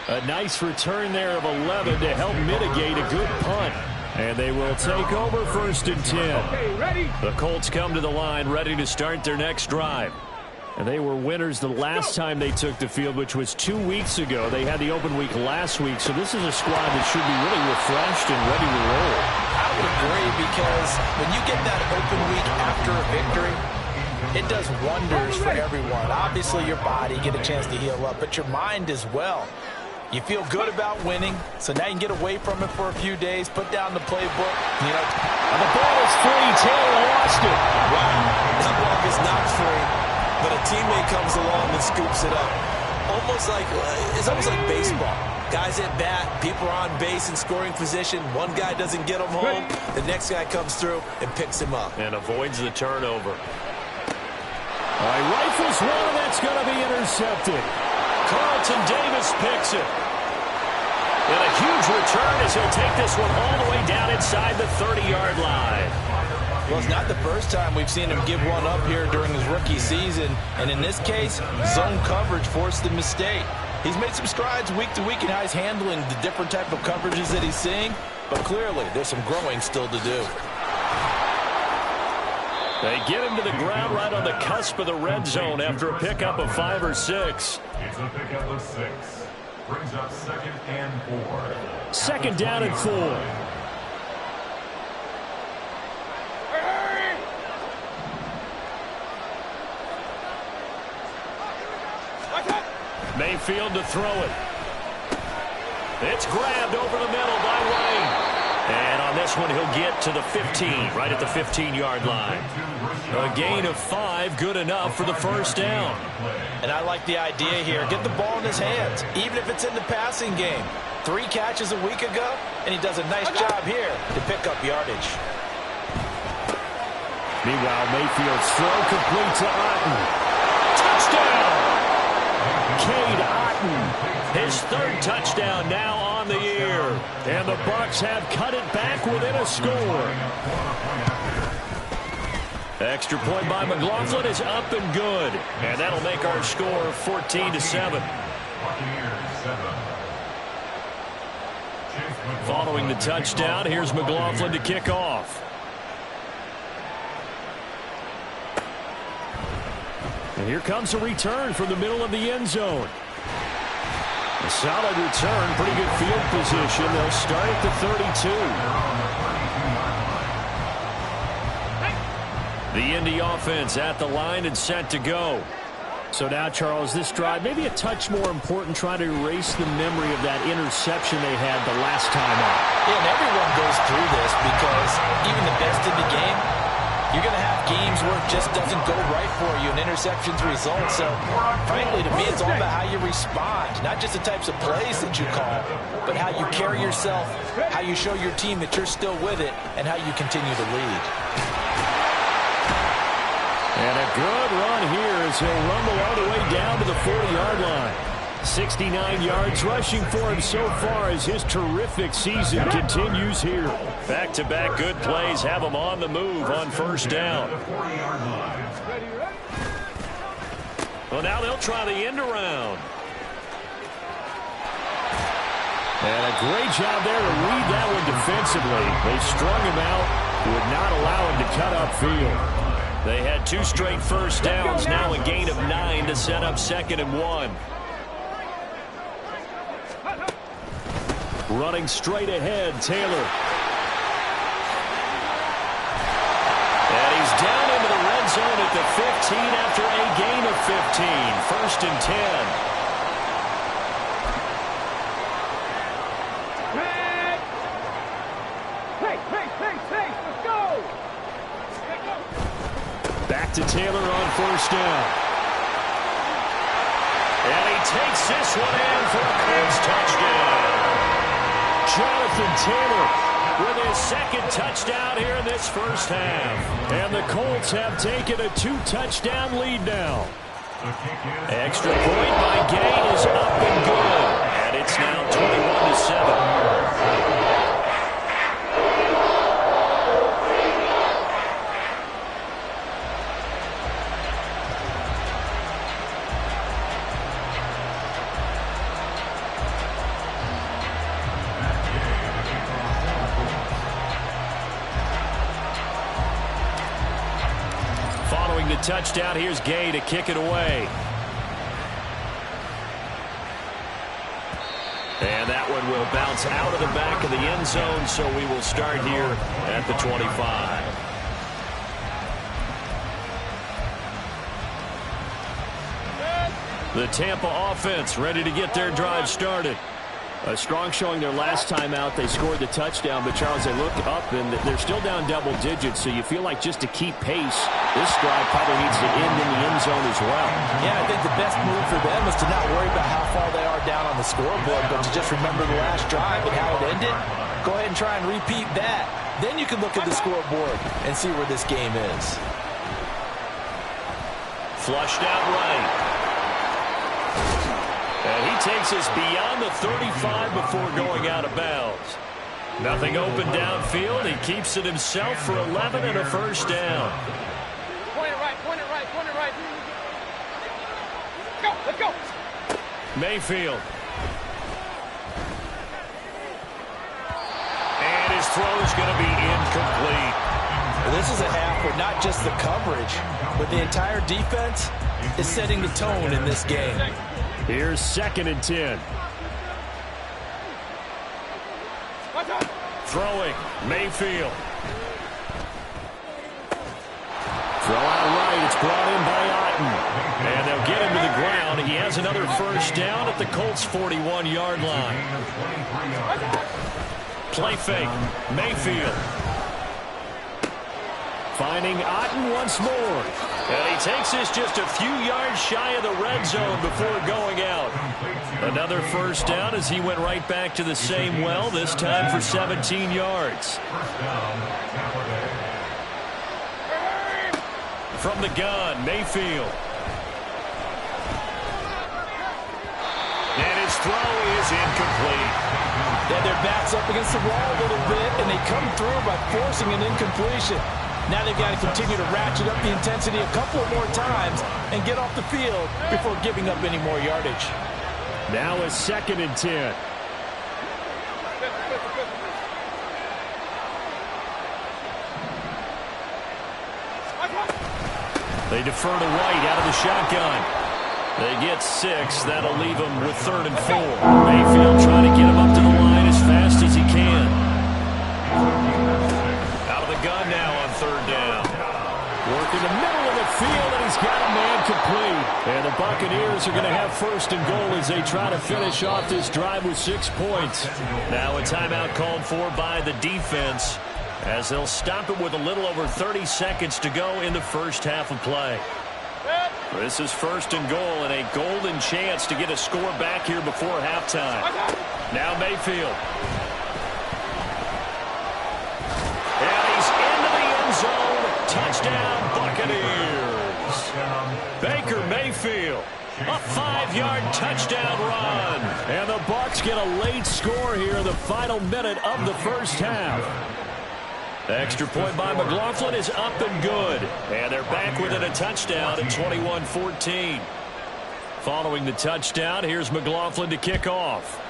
A nice return there of 11 to help mitigate a good punt. And they will take over 1st and 10. Okay, ready? The Colts come to the line ready to start their next drive. And they were winners the last time they took the field, which was 2 weeks ago. They had the open week last week, so this is a squad that should be really refreshed and ready to roll. I would agree, because when you get that open week after a victory, it does wonders for everyone. Obviously, your body get a chance to heal up, but your mind as well. You feel good about winning, so now you can get away from it for a few days, put down the playbook. You know, the ball is free. Taylor lost it. Wow, that ball is not free, but a teammate comes along and scoops it up. It's almost like baseball. Guys at bat, people are on base in scoring position. One guy doesn't get him home. The next guy comes through and picks him up. And avoids the turnover. All right, rifles one, and that's going to be intercepted. Carlton Davis picks it. And a huge return as he'll take this one all the way down inside the 30-yard line. Well, it's not the first time we've seen him give one up here during his rookie season. And in this case, zone coverage forced the mistake. He's made some strides week to week in how he's handling the different type of coverages that he's seeing. But clearly, there's some growing still to do. They get him to the ground right on the cusp of the red zone after a pickup of 5 or 6. It's a pickup of 6. Brings up 2nd and 4. 2nd down and 4. Mayfield to throw it. It's grabbed over the middle by Wayne. And on this one, he'll get to the 15, right at the 15-yard line. A gain of 5, good enough for the 1st down. And I like the idea here. Get the ball in his hands, even if it's in the passing game. 3 catches a week ago, and he does a nice job here to pick up yardage. Meanwhile, Mayfield's throw complete to Otten. Touchdown! Cade Otten, his 3rd touchdown now on the year. And the Bucs have cut it back within a score. Extra point by McLaughlin is up and good. And that'll make our score 14-7. Following the touchdown, here's McLaughlin to kick off. And here comes a return from the middle of the end zone. A solid return, pretty good field position. They'll start at the 32. The Indy offense at the line and set to go. So now, Charles, this drive maybe a touch more important, trying to erase the memory of that interception they had the last time out. Yeah, and everyone goes through this, because even the best in the game, you're going to have games where it just doesn't go right for you, and interceptions result. So, frankly, to me, it's all about how you respond, not just the types of plays that you call, but how you carry yourself, how you show your team that you're still with it, and how you continue to lead. And a good run here as he'll rumble all the way down to the 40-yard line. 69 yards rushing for him so far as his terrific season continues here. Back-to-back good plays have him on the move on 1st down. Well, now they'll try the end around. And a great job there to read that one defensively. They strung him out, would not allow him to cut upfield. They had 2 straight 1st downs, now a gain of 9 to set up 2nd and 1. Running straight ahead, Taylor. And he's down into the red zone at the 15 after a gain of 15. 1st and 10. Let's go! Back to Taylor on 1st down. And he takes this one in for a Colts touchdown. Jonathan Taylor with his 2nd touchdown here in this 1st half. And the Colts have taken a 2-touchdown lead now. Extra point by Gay is up and good. And it's now 21-7. touchdown. Here's Gay to kick it away. And that one will bounce out of the back of the end zone, so we will start here at the 25. The Tampa offense ready to get their drive started. A strong showing their last time out. They scored the touchdown, but Charles, they look up and they're still down double digits, so you feel like just to keep pace, this drive probably needs to end in the end zone as well. Yeah, I think the best move for them is to not worry about how far they are down on the scoreboard, but to just remember the last drive and how it ended. Go ahead and try and repeat that. Then you can look at the scoreboard and see where this game is. Flushed out right. And he takes us beyond the 35 before going out of bounds. Nothing open downfield. He keeps it himself for 11 and a first down. Point it right, point it right, point it right. Let's go. Mayfield. And his throw is going to be incomplete. This is a half where not just the coverage, but the entire defense is setting the tone in this game. Here's 2nd and 10. Throwing, Mayfield. Throw out right, it's brought in by Otten. And they'll get him to the ground. He has another first down at the Colts' 41-yard line. Play fake, Mayfield. Finding Otten once more. And he takes this just a few yards shy of the red zone before going out. Another first down as he went right back to the same well, this time for 17 yards. From the gun, Mayfield. And his throw is incomplete. Yeah, their back's up against the wall a little bit, and they come through by forcing an incompletion. Now they've got to continue to ratchet up the intensity a couple more times and get off the field before giving up any more yardage. Now a 2nd and 10. They defer to White out of the shotgun. They get 6. That'll leave them with 3rd and 4. Mayfield trying to get him up to the line as fast as he can. Out of the gun now on 3rd down. Working the middle of the field, and he's got a man complete. And the Buccaneers are going to have 1st and goal as they try to finish off this drive with 6 points. Now a timeout called for by the defense as they'll stop it with a little over 30 seconds to go in the first half of play. This is 1st and goal and a golden chance to get a score back here before halftime. Now Mayfield. And he's into the end zone. Touchdown, Buccaneers. Baker Mayfield. A 5-yard touchdown run. And the Bucs get a late score here in the final minute of the first half. The extra point by McLaughlin is up and good. And they're back within a touchdown at 21-14. Following the touchdown, here's McLaughlin to kick off.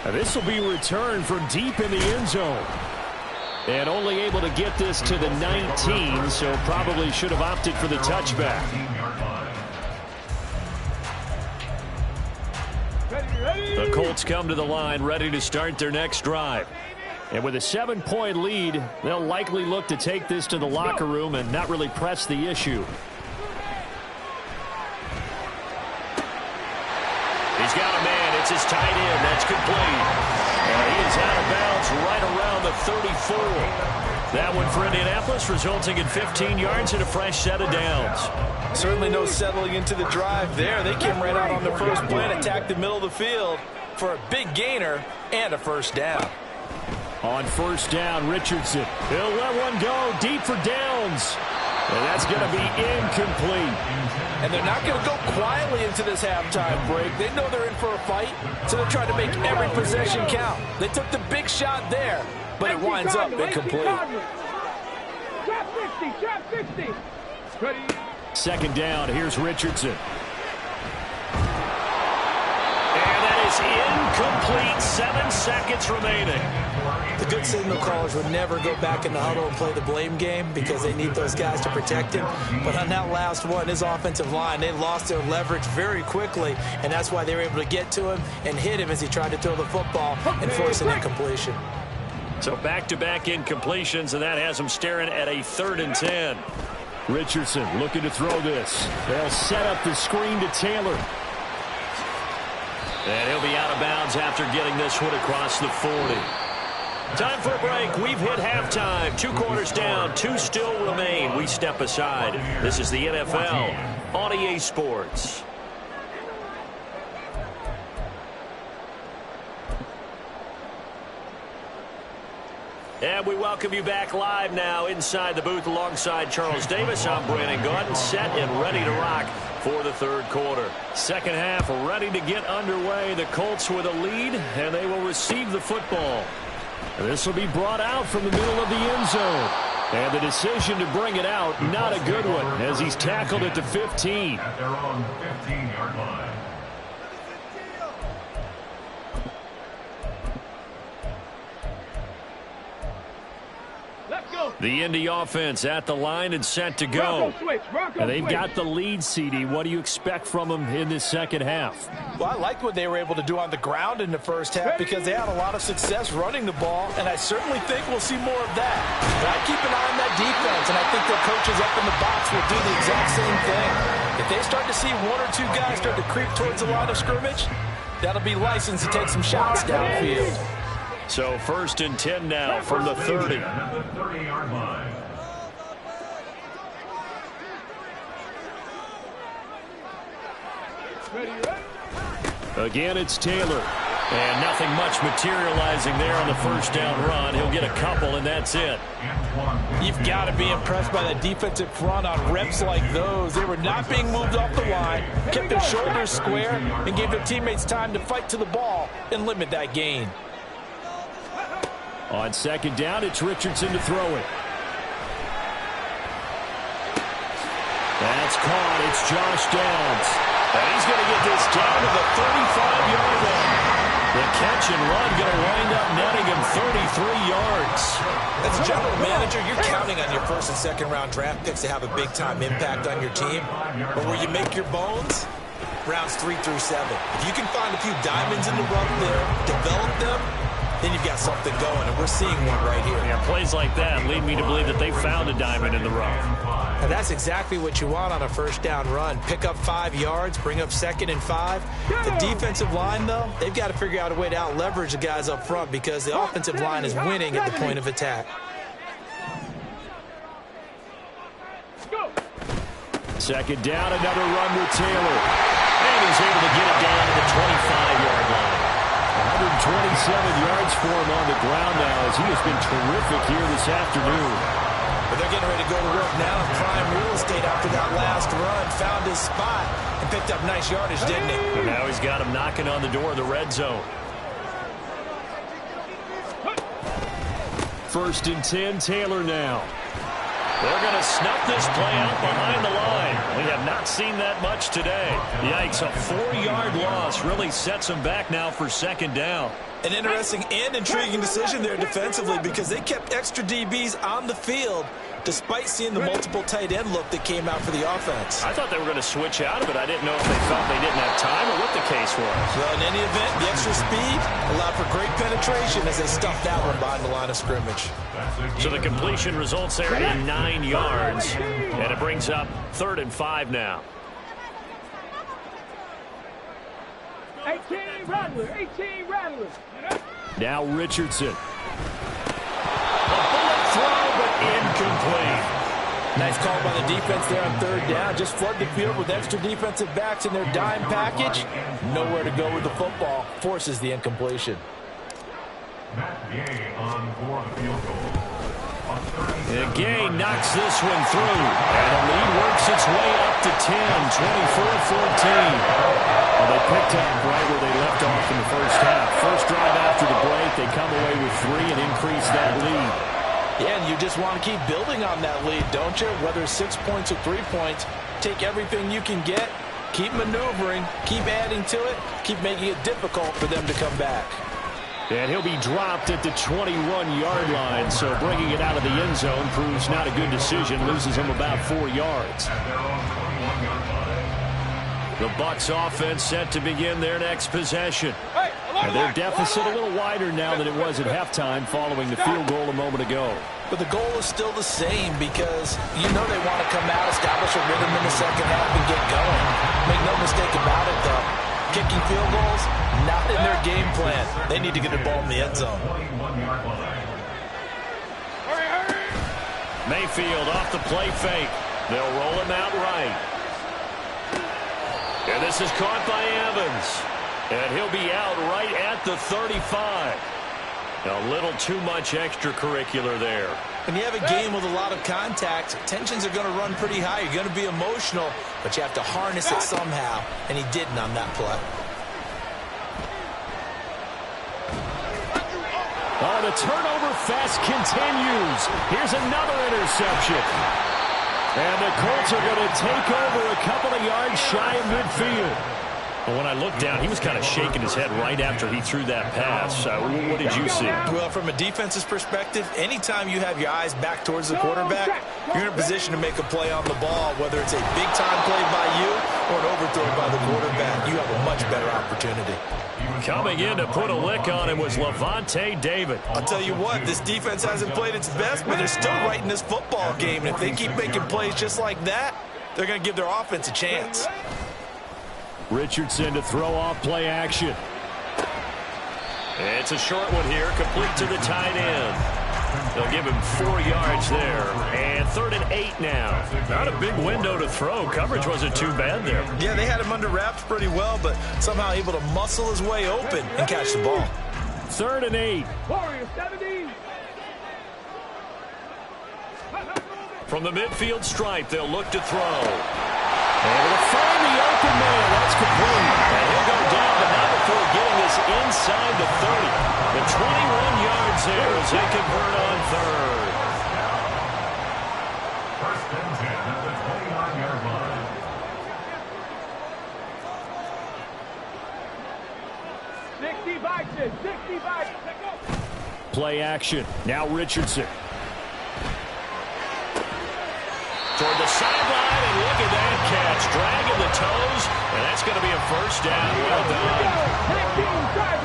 And this will be returned from deep in the end zone. And only able to get this to the 19, so probably should have opted for the touchback. The Colts come to the line ready to start their next drive. And with a 7-point lead, they'll likely look to take this to the locker room and not really press the issue. He's got a man. It's his tight end. That's complete. And he is out of bounds right around the 34. That one for Indianapolis, resulting in 15 yards and a fresh set of downs. Certainly no settling into the drive there. They came right out on the first play and attacked the middle of the field for a big gainer and a first down. On first down, Richardson. He'll let one go deep for downs. And that's going to be incomplete. And they're not going to go quietly into this halftime break. They know they're in for a fight, so they're trying to make every possession count. They took the big shot there, but it winds up incomplete. Drop 50, drop 50. Ready. 2nd down, here's Richardson. And that is It's incomplete. 7 seconds remaining. The good signal callers would never go back in the huddle and play the blame game because they need those guys to protect him. But on that last one, his offensive line, they lost their leverage very quickly, and that's why they were able to get to him and hit him as he tried to throw the football and force an incompletion. So back-to-back incompletions, and that has him staring at a 3rd and 10. Richardson looking to throw this. They'll set up the screen to Taylor. And he'll be out of bounds after getting this one across the 40. Time for a break. We've hit halftime. 2 quarters down. 2 still remain. We step aside. This is the NFL on EA Sports. And we welcome you back live now inside the booth alongside Charles Davis. I'm Brandon Gaudin, set and ready to rock for the 3rd quarter. Second half ready to get underway. The Colts with a lead, and they will receive the football. This will be brought out from the middle of the end zone. And the decision to bring it out, not a good one, as he's tackled at the 15. At their own 15-yard line. The Indy offense at the line and set to go. And they've got the lead, CD. What do you expect from them in this second half? Well, I liked what they were able to do on the ground in the first half because they had a lot of success running the ball, and I certainly think we'll see more of that. But I keep an eye on that defense, and I think their coaches up in the box will do the exact same thing. If they start to see 1 or 2 guys start to creep towards the line of scrimmage, that'll be license to take some shots downfield. So 1st and 10 now from the 30. At the 30-yard line. Again, it's Taylor. And nothing much materializing there on the 1st down run. He'll get a couple, and that's it. You've got to be impressed by the defensive front on reps like those. They were not being moved off the line, kept their shoulders square, and gave their teammates time to fight to the ball and limit that gain. On 2nd down, it's Richardson to throw it. That's caught. It's Josh Downs. And he's going to get this down to the 35-yard line. The catch and run going to wind up netting him 33 yards. As a general manager, you're counting on your 1st and 2nd round draft picks to have a big-time impact on your team. But where you make your bones, rounds 3 through 7. If you can find a few diamonds in the rough there, develop them, then you've got something going, and we're seeing one right here. Yeah, plays like that lead me to believe that they found a diamond in the rough. And that's exactly what you want on a 1st down run. Pick up 5 yards, bring up 2nd and 5. The defensive line, though, they've got to figure out a way to out-leverage the guys up front because the offensive line is winning at the point of attack. 2nd down, another run with Taylor. And he's able to get it down to the 25-yard line. 127 yards for him on the ground now as he has been terrific here this afternoon. But they're getting ready to go to work now in prime real estate after that last run. Found his spot and picked up nice yardage, didn't he? And now he's got him knocking on the door of the red zone. 1st and 10, Taylor now. They're going to snuff this play out behind the line. We have not seen that much today. Yikes, a 4-yard loss really sets them back now for 2nd down. An interesting and intriguing decision there defensively because they kept extra DBs on the field despite seeing the multiple tight end look that came out for the offense. I thought they were going to switch out of it. I didn't know if they felt they didn't have time or what the case was. Well, in any event, the extra speed allowed for great penetration as they stuffed that one behind the line of scrimmage. So the completion results there in 9 yards, and it brings up 3rd and 5 now. 18 Rattler, 18 Rattler. Now Richardson. A bullet throw, but incomplete. Nice call by the defense there on 3rd down. Just flood the field with extra defensive backs in their dime package. Nowhere to go with the football. Forces the incompletion. Matt Gay on for the field goal. And Gay knocks this one through. And the lead works its way up to 10, 24-14. Well, they picked up right where they left off in the 1st half. First drive after the break, they come away with 3 and increase that lead. Yeah, and you just want to keep building on that lead, don't you? Whether 6 points or 3 points, take everything you can get Keep maneuvering, keep adding to it, keep making it difficult for them to come back. And he'll be dropped at the 21-yard line, so bringing it out of the end zone proves not a good decision, loses him about 4 yards. The Bucs offense set to begin their next possession. And their deficit a little wider now than it was at halftime following the field goal a moment ago. But the goal is still the same because you know they want to come out, establish a rhythm in the second half, and get going. Make no mistake about it, though. Kicking field goals, not in their game plan. They need to get the ball in the end zone. Mayfield off the play fake. They'll roll him out right. And this is caught by Evans. And he'll be out right at the 35. A little too much extracurricular there. When you have a game with a lot of contact, tensions are going to run pretty high. You're going to be emotional, but you have to harness it somehow, and he didn't on that play. Oh, the turnover fest continues. Here's another interception. And the Colts are going to take over a couple of yards shy of midfield. Well, when I looked down, he was kind of shaking his head right after he threw that pass. What did you see? Well, from a defense's perspective, anytime you have your eyes back towards the quarterback, you're in a position to make a play on the ball, whether it's a big-time play by you or an overthrow by the quarterback. You have a much better opportunity. Coming in to put a lick on him was Levante David. I'll tell you what, this defense hasn't played its best, but they're still right in this football game. And if they keep making plays just like that, they're going to give their offense a chance. Richardson to throw off play action. It's a short one here, complete to the tight end. They'll give him 4 yards there. And 3rd and 8 now. Not a big window to throw. Coverage wasn't too bad there. Yeah, they had him under wraps pretty well, but somehow able to muscle his way open and catch the ball. 3rd and 8. Warriors 70. From the midfield stripe, they'll look to throw. Able to find the open man. That's complete. And he'll go down, but not before getting this inside the 30. The 21 yards there as they convert on 3rd. First and 10 at the 29-yard line. 60 boxes. 60 boxes. Play action. Now Richardson. Toward the sideline, and look at that catch. Dragging the toes, and that's going to be a first down. Well done.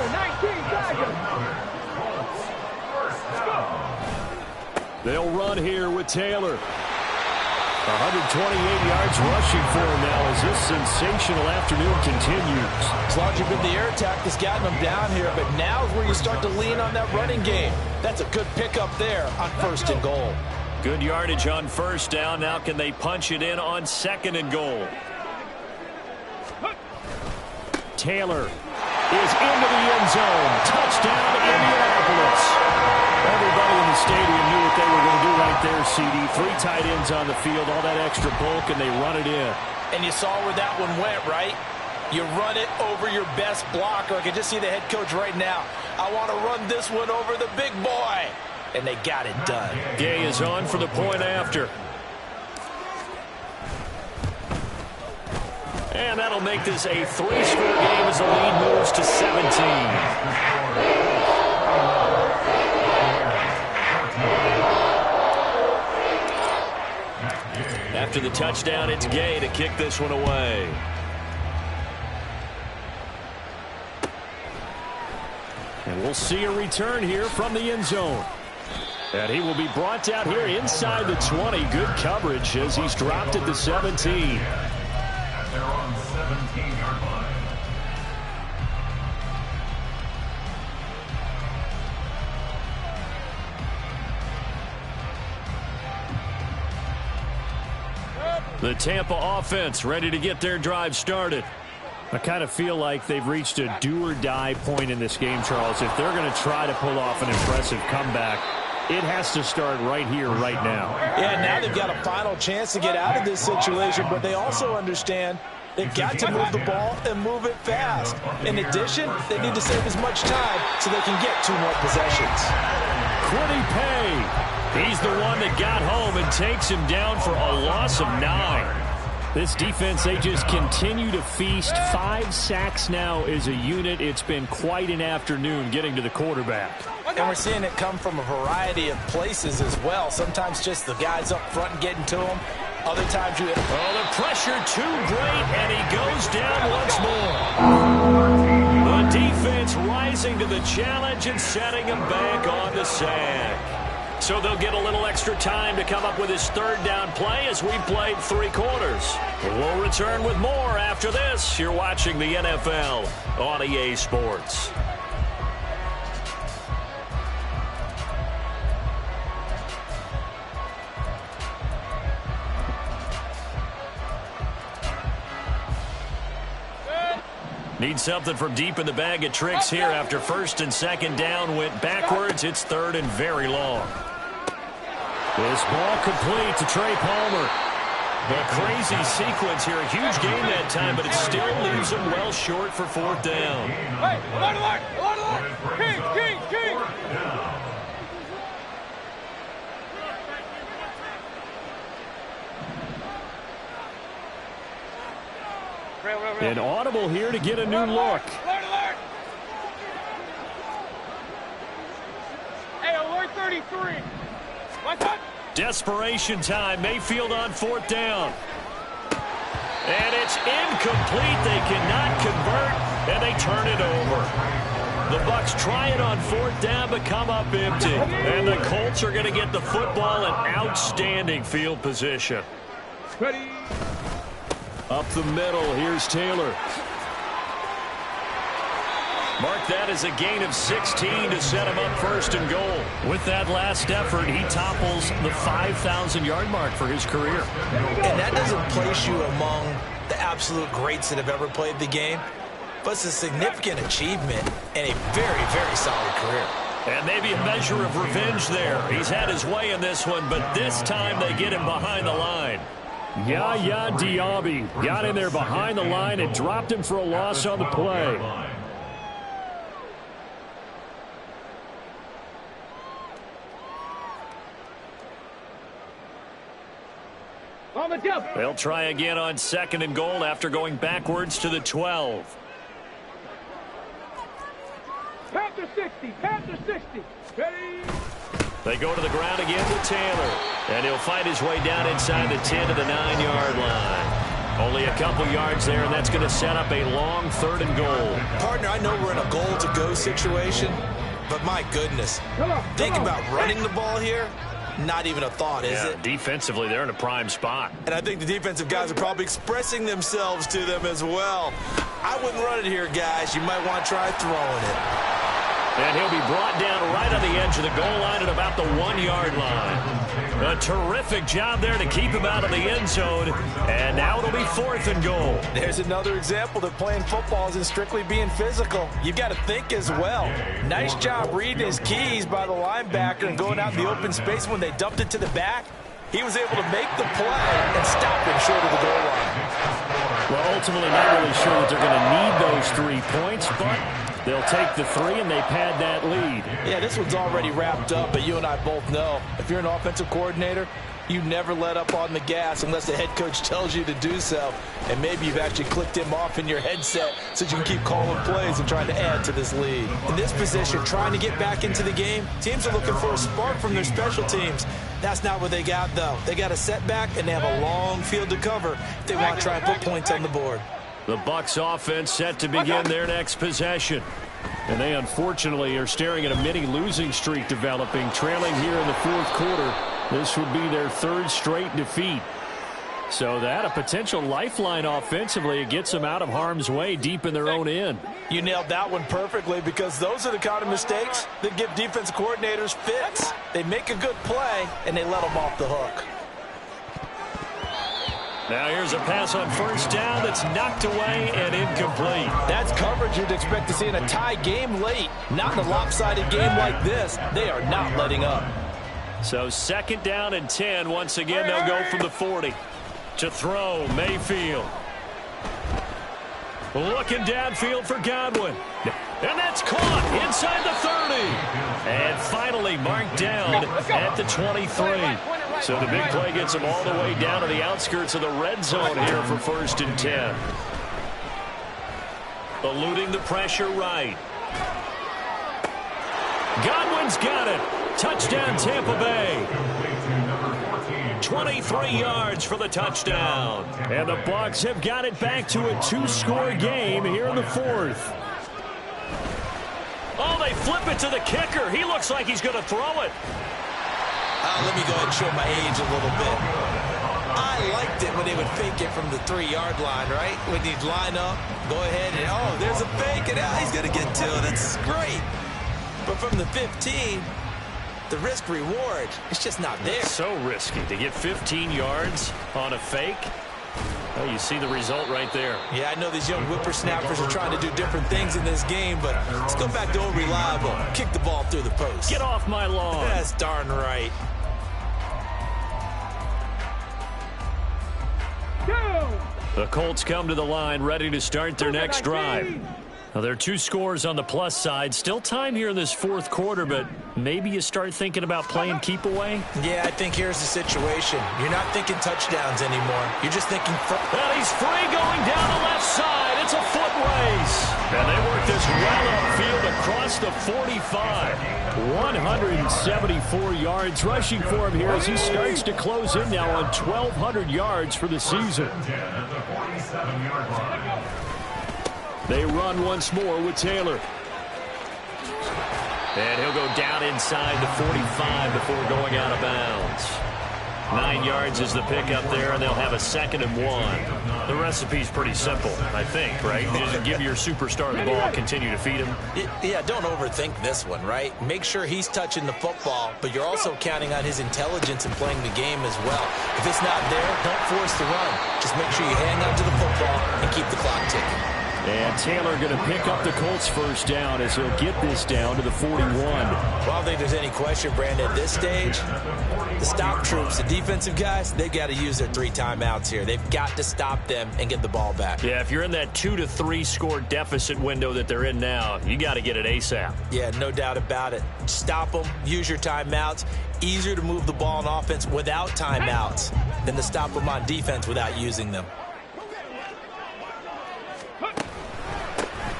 19 Tiger. They'll run here with Taylor. 128 yards rushing for him now as this sensational afternoon continues. As long as you've been the air attack that's gotten them down here, but now is where you start to lean on that running game. That's a good pickup there on 1st and goal. Good yardage on 1st down. Now can they punch it in on 2nd and goal? Taylor is into the end zone. Touchdown, Indianapolis. Everybody in the stadium knew what they were going to do right there, CD. 3 tight ends on the field, all that extra bulk, and they run it in. And you saw where that one went, right? You run it over your best blocker. I can just see the head coach right now. I want to run this one over the big boy. And they got it done. Gay is on for the point after. And that'll make this a 3-score game as the lead moves to 17. After the touchdown, it's Gay to kick this one away. And we'll see a return here from the end zone. And he will be brought down here inside the 20. Good coverage as he's dropped at the 17. They're on 17-yard line. The Tampa offense ready to get their drive started. I kind of feel like they've reached a do-or-die point in this game, Charles. If they're going to try to pull off an impressive comeback, it has to start right here, right now. Yeah, now they've got a final chance to get out of this situation, but they also understand they've got to move the ball and move it fast. In addition, they need to save as much time so they can get 2 more possessions. Quiddy Pay. He's the one that got home and takes him down for a loss of 9. This defense, they just continue to feast. 5 sacks now as a unit. It's been quite an afternoon getting to the quarterback. And we're seeing it come from a variety of places as well. Sometimes just the guys up front and getting to them. Other times you... Oh, the pressure too great, and he goes down once more. The defense rising to the challenge and setting him back on the sack. So they'll get a little extra time to come up with his third down play as we played 3 quarters. We'll return with more after this. You're watching the NFL on EA Sports. Need something from deep in the bag of tricks here after first and second down went backwards. It's third and very long. This ball complete to Trey Palmer. A crazy sequence here. A huge gain that time, but it still leaves him well short for 4th down. Hey, alert! King! An audible here to get a new look. Alert! Hey, alert 33. What's up? Desperation time. Mayfield on 4th down. And it's incomplete. They cannot convert, and they turn it over. The Bucs try it on 4th down, but come up empty. And the Colts are going to get the football in outstanding field position. Ready. Up the middle, here's Taylor. Mark that as a gain of 16 to set him up 1st and goal. With that last effort, he topples the 5,000-yard mark for his career. And that doesn't place you among the absolute greats that have ever played the game, but it's a significant achievement and a very, very solid career. And maybe a measure of revenge there. He's had his way in this one, but this time they get him behind the line. Yaya Diaby got in there behind the line and dropped him for a loss on the play. On the jump. They'll try again on 2nd and goal after going backwards to the 12. Panther 60. Ready. They go to the ground again with Taylor. And he'll find his way down inside the 10 to the 9-yard line. Only a couple yards there, and that's going to set up a long 3rd and goal. Partner, I know we're in a goal-to-go situation, but my goodness. Think about running the ball here. Not even a thought, is it? Defensively, they're in a prime spot. And I think the defensive guys are probably expressing themselves to them as well. I wouldn't run it here, guys. You might want to try throwing it. And he'll be brought down right on the edge of the goal line at about the 1-yard line. A terrific job there to keep him out of the end zone. And now it'll be 4th and goal. There's another example that playing football isn't strictly being physical. You've got to think as well. Nice job reading his keys by the linebacker and going out in the open space when they dumped it to the back. He was able to make the play and stop him short of the goal line. Well, ultimately not really sure that they're going to need those 3 points, but they'll take the 3 and they pad that lead. Yeah, this one's already wrapped up, but you and I both know if you're an offensive coordinator, you never let up on the gas unless the head coach tells you to do so. And maybe you've actually clicked him off in your headset so you can keep calling plays and trying to add to this lead. In this position, trying to get back into the game, teams are looking for a spark from their special teams. That's not what they got, though. They got a setback, and they have a long field to cover if they want to try and put points on the board. The Bucs offense set to begin their next possession. And they unfortunately are staring at a mini losing streak developing, trailing here in the 4th quarter. This would be their 3rd straight defeat. So that a potential lifeline offensively. It gets them out of harm's way deep in their own end. You nailed that one perfectly, because those are the kind of mistakes that give defense coordinators fits. They make a good play, and they let them off the hook. Now here's a pass on 1st down that's knocked away and incomplete. That's coverage you'd expect to see in a tie game late. Not in a lopsided game like this. They are not letting up. So 2nd down and 10. Once again, they'll go from the 40. To throw, Mayfield. Looking downfield for Godwin. And that's caught inside the 30. And finally marked down at the 23. So the big play gets him all the way down to the outskirts of the red zone here for 1st and 10. Eluding the pressure right. Godwin's got it. Touchdown, Tampa Bay. 23 yards for the touchdown. And the Bucs have got it back to a 2-score game here in the 4th. Oh, they flip it to the kicker. He looks like he's going to throw it. Let me go ahead and show my age a little bit. I liked it when they would fake it from the 3-yard line, right? When he'd line up, go ahead and, oh, there's a fake, and he's going to get to it. That's great. But from the 15, the risk-reward, it's just not there. So risky to get 15 yards on a fake. Well, you see the result right there. Yeah, I know these young whippersnappers are trying to do different things in this game, but let's go back to old reliable. Kick the ball through the post. Get off my lawn. That's darn right. The Colts come to the line ready to start their next drive. Now, there are 2 scores on the plus side. Still time here in this 4th quarter, but maybe you start thinking about playing keep away? Yeah, I think here's the situation. You're not thinking touchdowns anymore. You're just thinking... Well, he's free going down the left side. It's a foot race. And they work this well upfield across the 45. 174 yards rushing for him here as he starts to close in now on 1,200 yards for the season. They run once more with Taylor. And he'll go down inside the 45 before going out of bounds. 9 yards is the pickup there, and they'll have a 2nd and 1. The recipe's pretty simple, I think, right? Just give your superstar the ball, continue to feed him. Yeah, don't overthink this one, right? Make sure he's touching the football, but you're also counting on his intelligence in playing the game as well. If it's not there, don't force the run. Just make sure you hang on to the football and keep the clock ticking. And Taylor going to pick up the Colts' 1st down as he'll get this down to the 41. Well, I don't think there's any question, Brandon, at this stage, the stop troops, the defensive guys, they got to use their 3 timeouts here. They've got to stop them and get the ball back. Yeah, if you're in that 2 to 3 score deficit window that they're in now, you got to get it ASAP. Yeah, no doubt about it. Stop them, use your timeouts. Easier to move the ball on offense without timeouts than to stop them on defense without using them.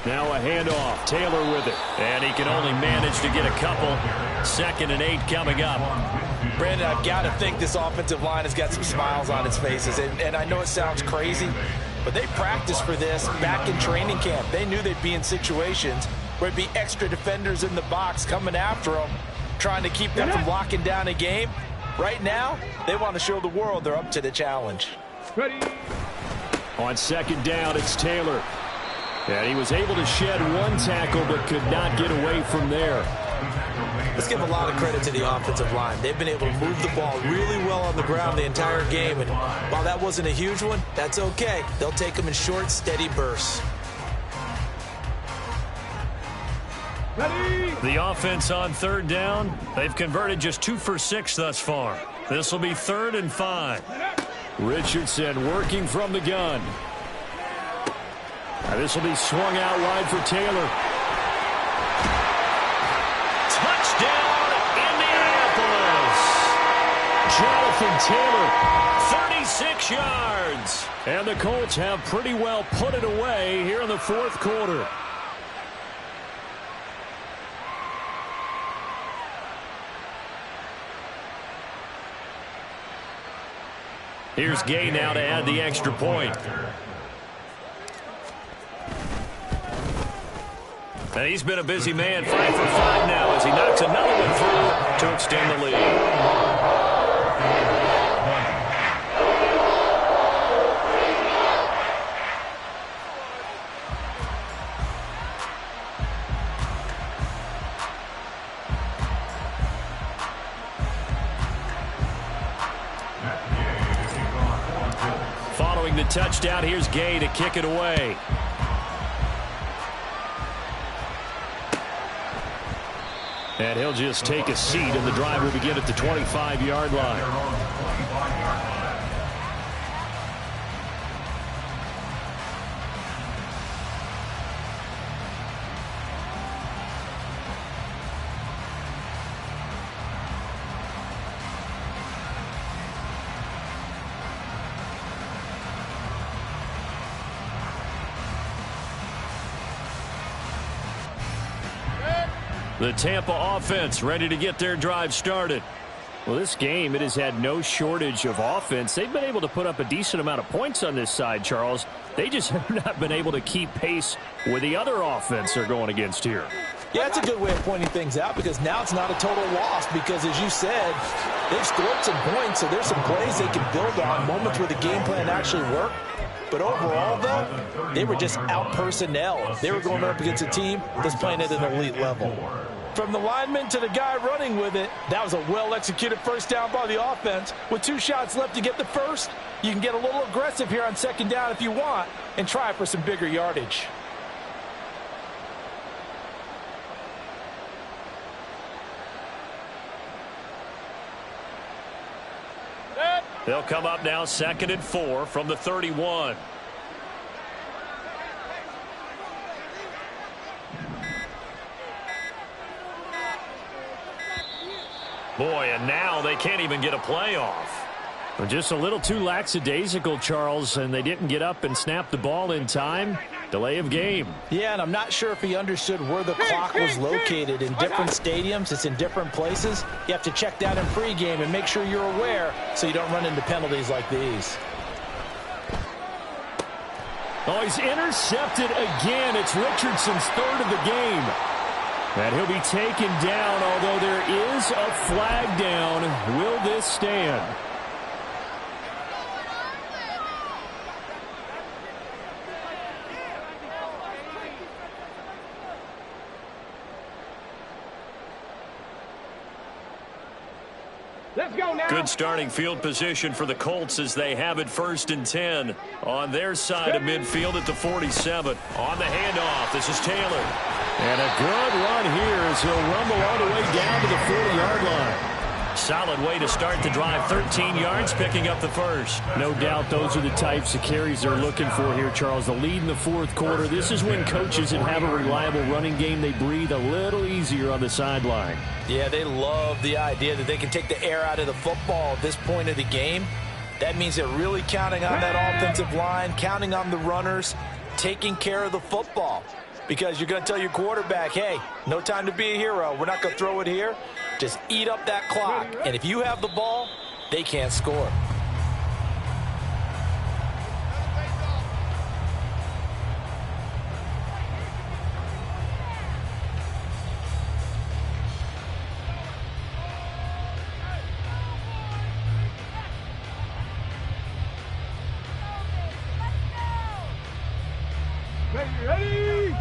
Now a handoff. Taylor with it. And he can only manage to get a couple. 2nd and 8 coming up. Brandon, I've got to think this offensive line has got some smiles on its faces. And I know it sounds crazy, but they practiced for this back in training camp. They knew they'd be in situations where it'd be extra defenders in the box coming after them, trying to keep them from locking down a game. Right now, they want to show the world they're up to the challenge. Ready. On 2nd down, it's Taylor. And he was able to shed 1 tackle but could not get away from there. Let's give a lot of credit to the offensive line. They've been able to move the ball really well on the ground the entire game. And while that wasn't a huge one, that's okay. They'll take them in short, steady bursts. Ready. The offense on 3rd down. They've converted just 2 for 6 thus far. This will be 3rd and 5. Richardson working from the gun. Now this will be swung out wide for Taylor. Touchdown, Indianapolis. Jonathan Taylor, 36 yards. And the Colts have pretty well put it away here in the 4th quarter. Here's Gay now to add the extra point. And he's been a busy man, 5 for 5 now as he knocks another one through to extend the lead. Following the touchdown, here's Gay to kick it away. And he'll just take a seat, and the drive will begin at the 25-yard line. The Tampa offense ready to get their drive started. Well, this game, it has had no shortage of offense. They've been able to put up a decent amount of points on this side, Charles. They just have not been able to keep pace with the other offense they're going against here. Yeah, it's a good way of pointing things out because now it's not a total loss because, as you said, they've scored some points, so there's some plays they can build on, moments where the game plan actually worked. But overall, though, they were just out-personnel. They were going up against a team that's playing at an elite level. From the lineman to the guy running with it, that was a well-executed first down by the offense. With 2 shots left to get the first, you can get a little aggressive here on second down if you want and try for some bigger yardage. They'll come up now 2nd and 4 from the 31. Boy, and now they can't even get a play off. Just a little too lackadaisical, Charles, and they didn't get up and snap the ball in time. Delay of game. Yeah, and I'm not sure if he understood where the clock was located. In different stadiums, it's in different places. You have to check that in pregame and make sure you're aware so you don't run into penalties like these. Oh, he's intercepted again. It's Richardson's 3rd of the game. And he'll be taken down, although there is a flag down. Will this stand? Let's go now. Good starting field position for the Colts as they have it 1st and 10 on their side of midfield at the 47. On the handoff, this is Taylor. And a good run here as he'll rumble all the way down to the 40-yard line. Solid way to start the drive. 13 yards, picking up the first. No doubt those are the types of carries they're looking for here, Charles. The lead in the 4th quarter. This is when coaches that have a reliable running game, they breathe a little easier on the sideline. Yeah, they love the idea that they can take the air out of the football at this point of the game. That means they're really counting on that offensive line, counting on the runners, taking care of the football. Because you're going to tell your quarterback, hey, no time to be a hero. We're not going to throw it here. Just eat up that clock. And if you have the ball, they can't score. Ready?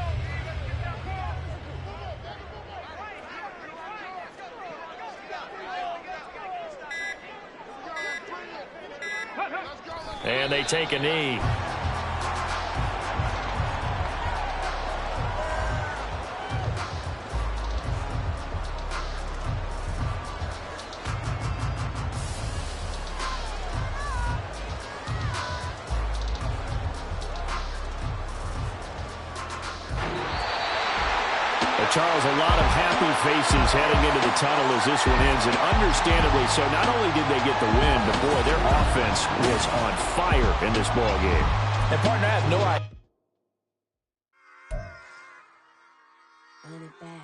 And they take a knee. Charles, a lot of happy faces heading into the tunnel as this one ends, and understandably so. Not only did they get the win, but, boy, their offense was on fire in this ball game. And, partner, I have no idea. Run it back.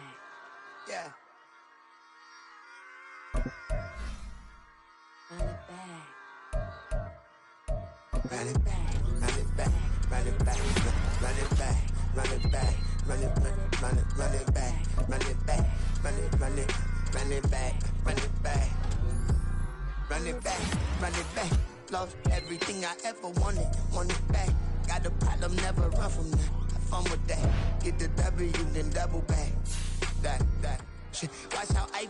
Yeah. Run it back. Run it back. Run it back. Run it back. Run it back. Run it back. Run it back. Run it back. Run it back. Run it back. Run it back. Run it back. Run it back. Lost everything I ever wanted. Want it back. Got a problem, never run from that. Have fun with that. Get the W, then double back. That shit. Watch how I